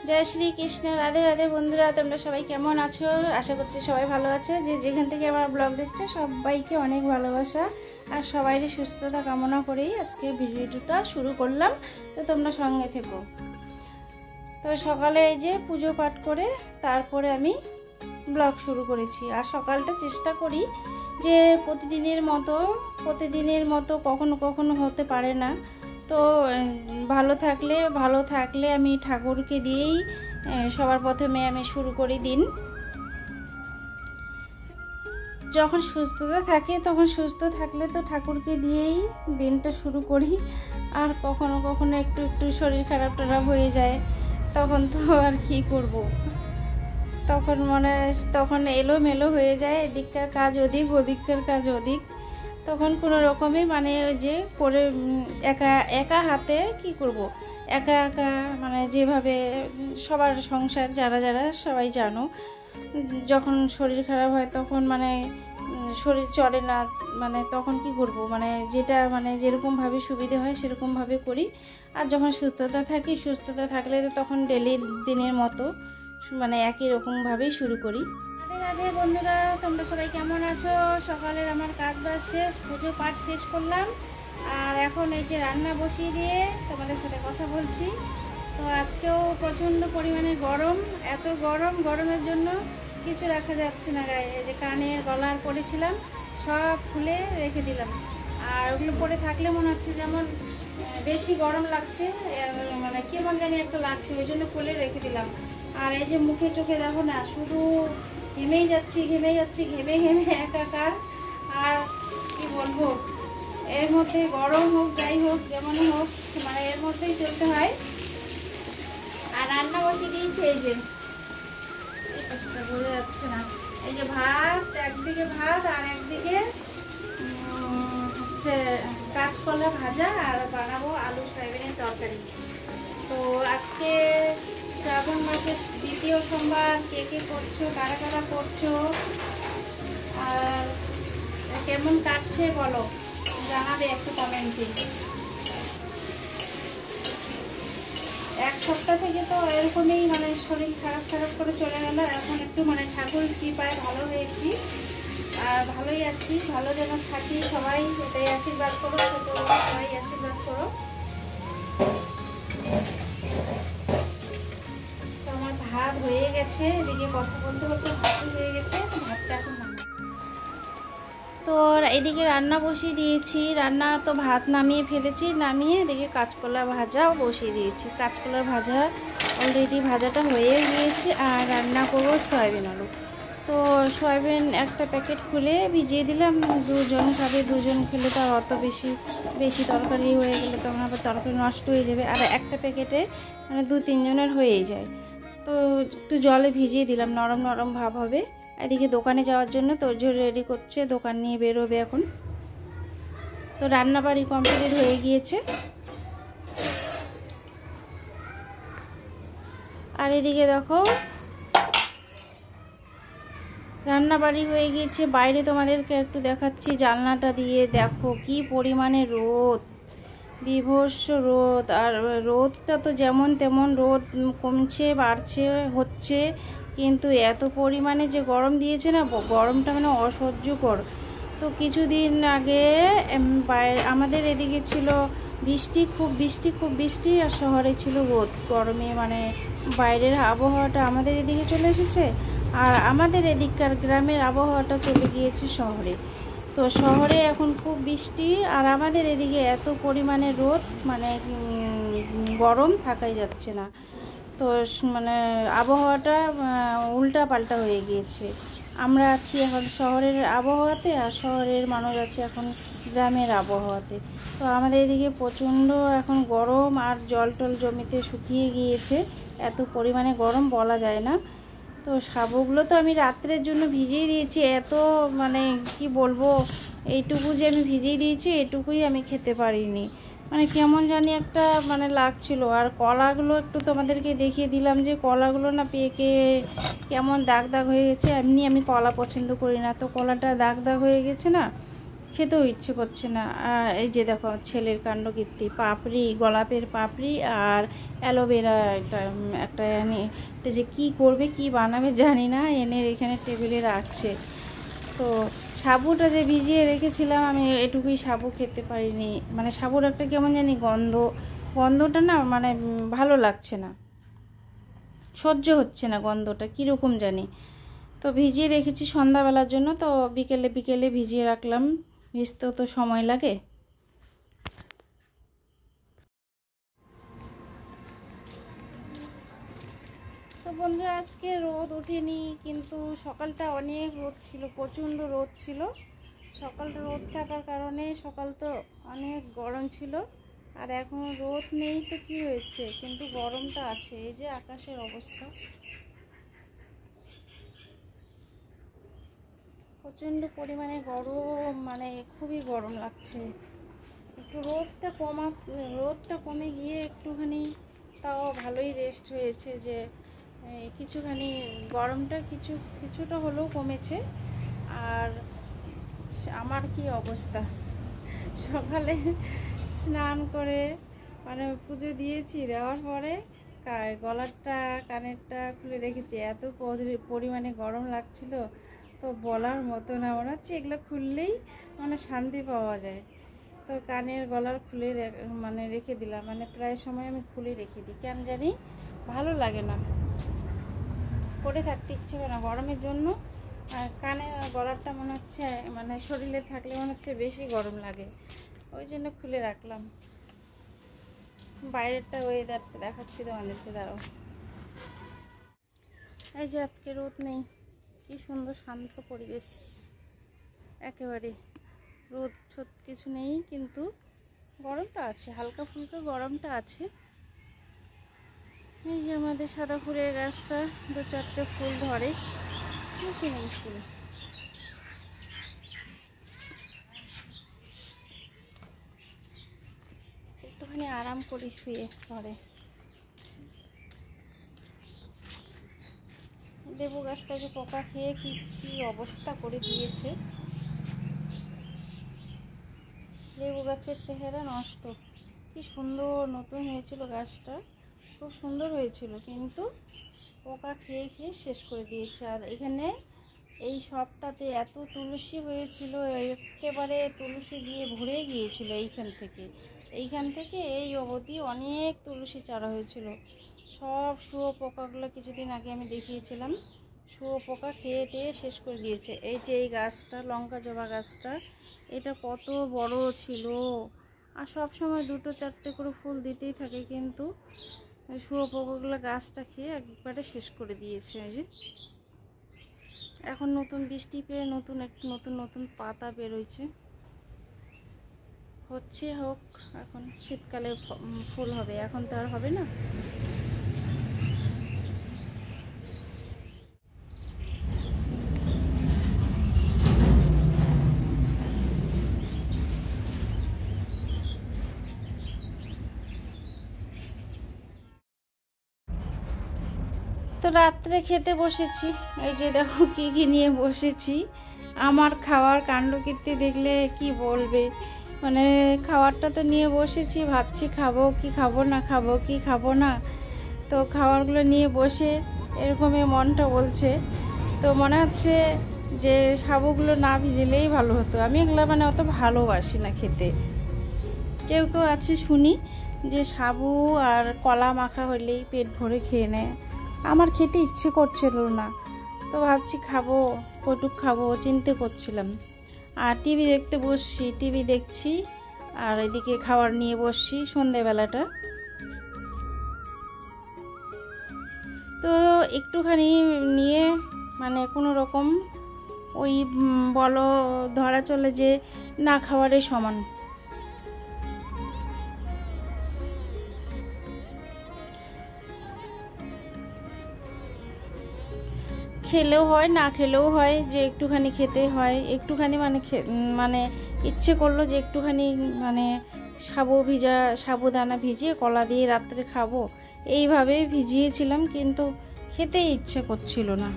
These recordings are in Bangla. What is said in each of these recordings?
জয় শ্রী কৃষ্ণ। রাধে রাধে বন্ধুরা, তোমরা সবাই কেমন আছো? আশা করছি সবাই ভালো আছো। যে যেখান থেকে আমার ব্লগ দেখছো সবাইকে অনেক ভালোবাসা আর সবাইরই সুস্থতা কামনা করেই আজকে ভিডিওটা শুরু করলাম। তো তোমরা সঙ্গে থেকো। তো সকালে এই যে পুজো পাঠ করে তারপরে আমি ব্লগ শুরু করেছি। আর সকালটা চেষ্টা করি যে প্রতিদিনের মতো কখনো কখনো হতে পারে না। তো ভালো থাকলে আমি ঠাকুরকে দিয়েই সবার প্রথমে আমি শুরু করি দিন। যখন সুস্থতা থাকে তখন সুস্থ থাকলে তো ঠাকুরকে দিয়েই দিনটা শুরু করি। আর কখনো কখনো একটু শরীর খারাপ হয়ে যায়, তখন তো আর কি করব। তখন এলোমেলো হয়ে যায়, এদিককার কাজ ওদিক, ওদিককার কাজ ওদিক। তখন কোনো রকমই ওই যে করে একা হাতে কি করব, একা যেভাবে সবার সংসার যারা সবাই জানো, যখন শরীর খারাপ হয় তখন শরীর চলে না, তখন কি করব, যেটা যেরকমভাবে সুবিধে হয় সেরকমভাবে করি। আর যখন সুস্থতা থাকলে তো তখন ডেলি দিনের মতো একই রকমভাবেই শুরু করি। রাধে রাধে বন্ধুরা, তোমরা সবাই কেমন আছো? সকালের আমার কাজ বাজ শেষ, পুজো পাঠ শেষ করলাম। আর এখন এই যে রান্না বসিয়ে দিয়ে তোমাদের সাথে কথা বলছি। তো আজকেও প্রচণ্ড পরিমাণে গরম, এত গরমের জন্য কিছু রাখা যাচ্ছে না গায়ে। এই যে কানের গলার পরেছিলাম সব খুলে রেখে দিলাম। আর ওগুলো পরে থাকলে মনে হচ্ছে যেমন বেশি গরম লাগছে, কেমন জানি একটা লাগছে, ওই জন্য খুলে রেখে দিলাম। আর এই যে মুখে চোখে দেখো না, শুধু ঘেমেই যাচ্ছি, ঘেমে একাকার। আর কি বলবো, এর মধ্যে গরম হোক যাই হোক যেমনই হোক এর মধ্যেই চলতে হয়। আর রান্না বসিয়ে দিয়েছি, এই যে এই পাশটা বোঝা যাচ্ছে না, এই যে ভাত, একদিকে ভাত আর একদিকে হচ্ছে কাঁচকলা ভাজা, আর বানাবো আলু সয়াবিনের তরকারি। তো আজকে শ্রাবণ মাসের দ্বিতীয় সোমবার। কে করছো, কারা করছো, আর কেমন কাটছে বলো, জানাবে একটু কমেন্টে। এক সপ্তাহ থেকে তো এরকমই শরীর খারাপ করে চলে গেল। এখন একটু ঠাকুর কৃপায় ভালো হয়েছি আর ভালোই আছি। ভালো যেন থাকি, সবাই এটাই আশীর্বাদ করো, ছোট সবাই আশীর্বাদ করো। তো আমার ভাত হয়ে গেছে, এদিকে কথা বলতে ভাত হয়ে গেছে, ভাতটা এখন তো এদিকে রান্না বসিয়ে দিয়েছি। রান্না তো ভাত নামিয়ে ফেলেছি, নামিয়ে এদিকে কাঁচকলা ভাজাও বসিয়ে দিয়েছি। কাঁচকলার ভাজা অলরেডি ভাজাটা হয়ে গিয়েছে। আর রান্না করবো সয়াবিন আলু। তো সয়াবিন একটা প্যাকেট খুলে ভিজিয়ে দিলাম, দুজন খাবে, দুজন খেলে তো আর অত বেশি তরকারি হয়ে গেলে তখন আবার তরকারি নষ্ট হয়ে যাবে। আর একটা প্যাকেটে 2-3 জনের হয়েই যায়। তো একটু জলে ভিজিয়ে দিলাম, নরম ভাব হবে। এদিকে দোকানে যাওয়ার জন্য তোড়জোড় রেডি করছে, দোকান নিয়ে বেরোবে এখন। তো রান্নাবাড়ি কমপ্লিট হয়ে গিয়েছে। আর এদিকে দেখো রান্নাবাড়ি হয়ে গিয়েছে। বাইরে তোমাদেরকে একটু দেখাচ্ছি, জানলাটা দিয়ে দেখো কি পরিমাণে রোদ, বীভৎস রোদ। আর রোদটা তো যেমন তেমন রোদ কমছে, বাড়ছে, হচ্ছে, কিন্তু এত পরিমাণে যে গরম দিয়েছে না, গরমটা অসহ্যকর। তো কিছুদিন আগে আমাদের এদিকে ছিল খুব বৃষ্টি, আর শহরে ছিল রোদ। গরমে বাইরের আবহাওয়াটা আমাদের এদিকে চলে এসেছে, আর আমাদের এদিককার গ্রামের আবহাওয়াটা চলে গিয়েছে শহরে। তো শহরে এখন খুব বৃষ্টি, আর আমাদের এদিকে এত পরিমাণে রোদ, গরম থাকাই যাচ্ছে না। তো আবহাওয়াটা উল্টা পাল্টা হয়ে গিয়েছে। আমরা আছি এখন শহরের আবহাওয়াতে, আর শহরের মানুষ আছে এখন গ্রামের আবহাওয়াতে। তো আমাদের এদিকে প্রচণ্ড এখন গরম, আর জল জমিতে শুকিয়ে গিয়েছে, এত পরিমাণে গরম বলা যায় না। তো সাবুগুলো তো আমি রাত্রের জন্য ভিজিয়ে দিয়েছি, এত কি বলবো, এইটুকু যে আমি ভিজিয়ে দিয়েছি এটুকুই আমি খেতে পারিনি। কেমন জানি একটা লাগছিল। আর কলাগুলো একটু তোমাদেরকে দেখিয়ে দিলাম যে কলাগুলো না পেকে কেমন দাগ হয়ে গেছে। এমনি আমি কলা পছন্দ করি না, তো কলাটা দাগ হয়ে গেছে না, খেতেও ইচ্ছে করছে না। আর এই যে দেখো ছেলের কাণ্ডকীর্তি, পাপড়ি, গোলাপের পাপড়ি আর অ্যালোভেরা একটা এনে, এটা যে কী করবে কী বানাবে জানি না, এনে এখানে টেবিলে রাখছে। তো সাবুটা যে ভিজিয়ে রেখেছিলাম আমি, এটুকুই সাবু খেতে পারিনি, মানে সাবুর একটা কেমন জানি গন্ধটা না মানে ভালো লাগছে না, সহ্য হচ্ছে না গন্ধটা, কীরকম জানি। তো ভিজিয়ে রেখেছি সন্ধ্যাবেলার জন্য, তো বিকেলে ভিজিয়ে রাখলাম, ভিজতেও তো সময় লাগে। তো বন্ধুরা আজকে রোদ ওঠেনি, কিন্তু সকালটা অনেক রোদ ছিল, প্রচণ্ড রোদ ছিল। সকালটা রোদ থাকার কারণে সকাল তো অনেক গরম ছিল, আর এখন রোদ নেই তো কি হয়েছে, কিন্তু গরমটা আছে। এই যে আকাশের অবস্থা, প্রচণ্ড পরিমাণে গরম, মানে খুবই গরম লাগছে। একটু রোদটা কমে গিয়ে একটুখানি তাও ভালোই রেস্ট হয়েছে, যে কিছুখানি গরমটা কিছুটা হলেও কমেছে। আর আমার কি অবস্থা, সকালে স্নান করে মানে পুজো দিয়েছি, দেওয়ার পরে গলারটা কানেরটা খুলে রেখেছি, এত পরিমাণে গরম লাগছিল, তো বলার মতো না, মনে হচ্ছে এগুলো খুললেই মানে শান্তি পাওয়া যায়। তো কানের গলার খুলে মানে রেখে দিলাম, মানে প্রায় সময় আমি খুলে রেখে দিই, কেন জানি ভালো লাগে না, পরে থাকতে ইচ্ছে করে না গরমের জন্য। আর কানের গলারটা মনে হচ্ছে মানে শরীরে থাকলে মনে হচ্ছে বেশি গরম লাগে, ওই জন্য খুলে রাখলাম। বাইরেরটা ওয়েদারটা দেখাচ্ছি তোমাদেরকে, দাঁড়াও। এই যে আজকে রোদ নেই, কি সুন্দর শান্ত পরিবেশ, একেবারে রোদ কিছু নেই, কিন্তু গরমটা আছে, হালকা ফুলকা গরমটা আছে। এই যে আমাদের সাদা ফুলের গাছটা 2-4টে ফুল ধরে, বেশি নেই ফুল। একটুখানি আরাম করি শুয়ে ঘরে। লেবু গাছটাকে পোকা খেয়ে কি অবস্থা করে দিয়েছে, লেবু গাছের চেহারা নষ্ট। কি সুন্দর নতুন হয়েছিল গাছটা, খুব সুন্দর হয়েছিল, কিন্তু পোকা খেয়ে শেষ করে দিয়েছে। আর এখানে এই সবটাতে এত তুলসী হয়েছিল, একেবারে তুলসী দিয়ে ভরে গিয়েছিল। এইখান থেকে এই অবধি অনেক তুলসী চারা হয়েছিল, সব শুয়োপোকাগুলো কিছুদিন আগে আমি দেখিয়েছিলাম, শুয়োপোকা খেয়ে শেষ করে দিয়েছে। এই যে এই গাছটা, লঙ্কা জবা গাছটা, এটা কত বড় ছিল, আর সব সময় 2-4টে করে ফুল দিতেই থাকে, কিন্তু শুয়োপোকাগুলো গাছটা খেয়ে একবারে শেষ করে দিয়েছে। এই যে এখন নতুন বৃষ্টি পেয়ে নতুন পাতা বেরোচ্ছে, হোক, এখন শীতকালে ফুল হবে, এখন তো আর হবে না। তো রাত্রে খেতে বসেছি, এই যে দেখো কি নিয়ে বসেছি। আমার খাওয়ার কাণ্ডকীর্তি দেখলে কি বলবে, মানে খাবারটা তো নিয়ে বসেছি, ভাবছি খাবো কি খাবো না। তো খাবারগুলো নিয়ে বসে এরকমই মনটা বলছে, তো মনে হচ্ছে যে সাবুগুলো না ভিজলেই ভালো হতো। আমি এগুলো মানে অত ভালোবাসি না খেতে। কেউ আছে শুনি যে সাবু আর কলা মাখা হলেই পেট ভরে খেয়ে নেয়, আমার খেতে ইচ্ছে করছিল না, তো ভাবছি কটুক খাবো চিন্তা করছিলাম। আর টিভি দেখতে বসছি, টিভি দেখছি, আর এদিকে খাবার নিয়ে বসছি সন্ধেবেলাটা। তো একটুখানি নিয়ে মানে কোনো রকম ওই বলো ধরা চলে যে না খাওয়ারই সমান। খেলেও হয় না খেলেও হয়, যে একটুখানি খেতে হয়, একটুখানি মানে ইচ্ছে করলো যে একটুখানি মানে সাবুদানা ভিজিয়ে কলা দিয়ে রাত্রে খাবো, এইভাবেই ভিজিয়েছিলাম, কিন্তু খেতেই ইচ্ছে করছিল না।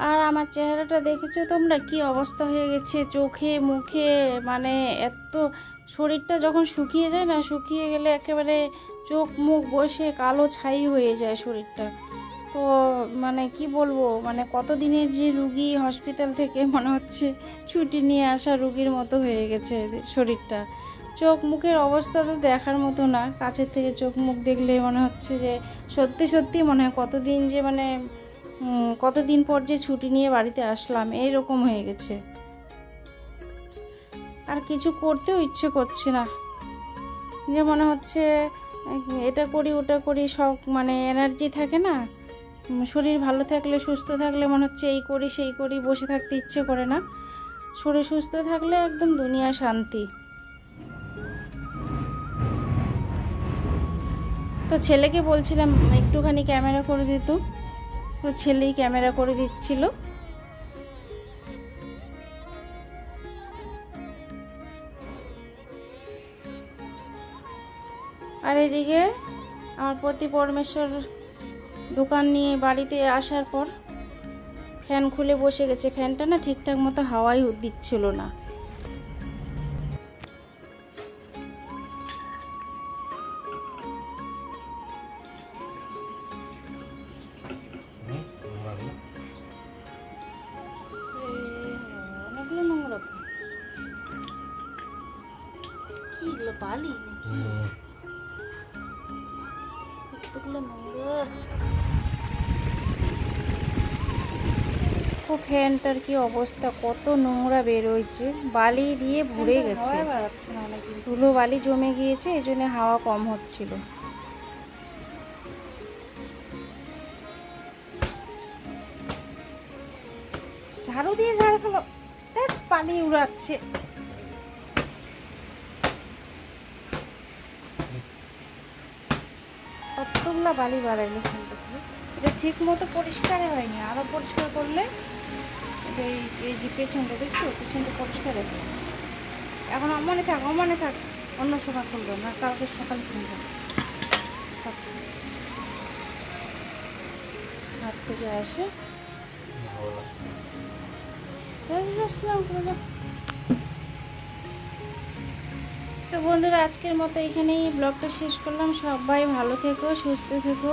আর আমার চেহারাটা দেখেছো তোমরা, কি অবস্থা হয়ে গেছে, চোখে মুখে, মানে এত শরীরটা যখন শুকিয়ে যায় না, শুকিয়ে গেলে একেবারে চোখ মুখ বসে কালো ছাই হয়ে যায় শরীরটা। তো মানে কি বলবো, মানে কতদিনের যে রুগী, হসপিটাল থেকে মনে হচ্ছে ছুটি নিয়ে আসা রুগীর মতো হয়ে গেছে শরীরটা। চোখ মুখের অবস্থা তো দেখার মতো না, কাছের থেকে চোখ মুখ দেখলে মনে হচ্ছে যে সত্যি সত্যি মনে হয় কতদিন যে মানে কতদিন পর যে ছুটি নিয়ে বাড়িতে আসলাম, এইরকম হয়ে গেছে। আর কিছু করতেও ইচ্ছে করছে না, যে মনে হচ্ছে এটা করি ওটা করি, সব মানে এনার্জি থাকে না, শরীর ভালো থাকলে সুস্থ থাকলে মনে হচ্ছে এই করি সেই করি, বসে থাকতে ইচ্ছে করে না। শরীর সুস্থ থাকলে একদম দুনিয়া শান্তি। তো ছেলেকে বলছিলাম একটুখানি ক্যামেরা করে দিত, তো ছেলেই ক্যামেরা করে দিচ্ছিল। আর এদিকে আমার পতি পরমেশ্বর দোকান নিয়ে বাড়িতে আসার পর ফ্যান খুলে বসে গেছে। ফ্যানটা না ঠিকঠাক মতো হাওয়াই দিচ্ছিল না। অনেকগুলো নোংরা তো, কি এগুলো বালি কতগুলো নোংরা। ও ফ্যানটার কি অবস্থা, কত নোংরা বেরোচ্ছে, বালি দিয়ে ভরে গেছে, ধুলো বালি জমে গিয়েছে, এই জন্য হাওয়া কম হচ্ছিল। ঝাড়ু দিয়ে ঝাড়ু খেলো, দেখ পানি উড়াচ্ছে। কতগুলা বালি বাড়াইলো, এটা ঠিক মতো পরিষ্কার হয়নি, আরো পরিষ্কার করলে এই যে পেছনটা দেখছো, পেছনটা পরিষ্কার হবে। এখন অমনে থাক, অমনে থাক, অন্য সময় খুলবে না, কালকে সকালে খুলবে। হাত থেকে আসে তো বন্ধুরা, আজকের মতো এখানেই ব্লগটা শেষ করলাম। সবাই ভালো থেকো, সুস্থ থেকো।